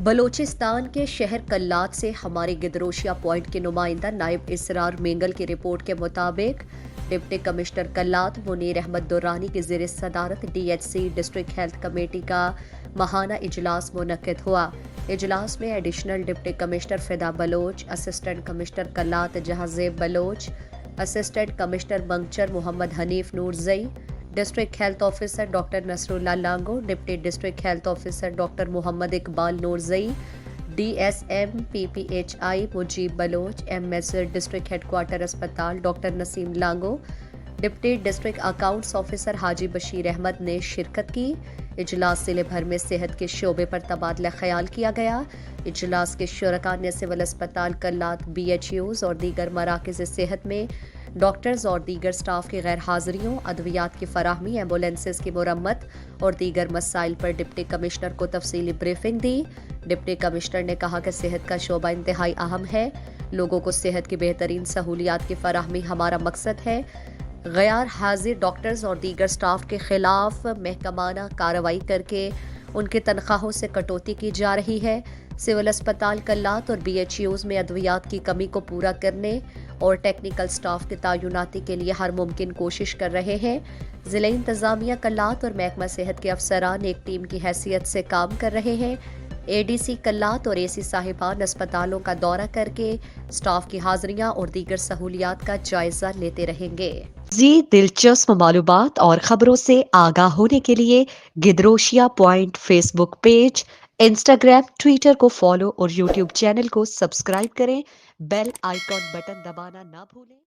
بلوچستان کے شہر کلات سے ہمارے گدروشیا پوائنٹ کے نمائندہ نائب اسرار مینگل کی رپورٹ کے مطابق ڈپٹی کمشنر کلات منیر احمد درانی کی زیر صدارت D H C district health committee کا ماہانہ اجلاس منعقد ہوا۔ اجلاس میں additional deputy commissioner Fida Baloch, assistant commissioner Kalat Jahanzeb Baloch, assistant commissioner Mangochar Muhammad Hanif Noorzai, district health officer doctor Nasr Ullah Lango, deputy district health officer doctor Muhammad Iqbal Noorzai, D S M P P H I Mujeeb Baloch, M S district head quarter اسپتال doctor Naseem Lango, deputy district accounts officer Haji Bashir Ahmad نے شرکت کی۔ اجلاس ضلع بھر میں صحت کے شعبے پر تبادلہ خیال کیا گیا۔ اجلاس کے شرکاء نے سول اسپتال کلات، بی ایچ یوز اور دیگر مراکز صحت میں ڈاکٹرز اور دیگر سٹاف کی غیر حاضریوں، ادویات کی فراہمی، ایمبولینسز کی مرمت اور دیگر مسائل پر ڈپٹی کمشنر کو تفصیلی بریفنگ دی۔ ڈپٹی کمشنر نے کہا کہ صحت کا شعبہ انتہائی اہم ہے، لوگوں کو صحت کی بہترین سہولیات کی فراہمی ہمارا مقصد ہے۔ غیر حاضر ڈاکٹرز اور دیگر سٹاف کے خلاف محکمانہ کارروائی کر کے ان کی تنخواہوں سے کٹوتی کی جا رہی ہے۔ سول اسپتال کلات اور بی ایچ یوز میں ادویات کی کمی کو پورا کرنے اور ٹیکنیکل سٹاف کی تعیناتی کے لیے ہر ممکن کوشش کر رہے ہیں۔ ضلع انتظامیہ کلات اور محکمہ صحت کے افسران ایک ٹیم کی حیثیت سے کام کر رہے ہیں۔ اے ڈی سی کلات اور اے سی صاحبان اسپتالوں کا دورہ کر کے سٹاف کی حاضریاں اور دیگر سہولیات کا جائزہ لیتے رہیں گے۔ مزید دلچسپ معلومات اور خبروں سے آگاہ ہونے کے لیے Gedrosia point Facebook page, Instagram, Twitter کو فالو اور یوٹیوب چینل کو سبسکرائب کریں۔ بیل آئیکن بٹن دبانا نہ بھولیں۔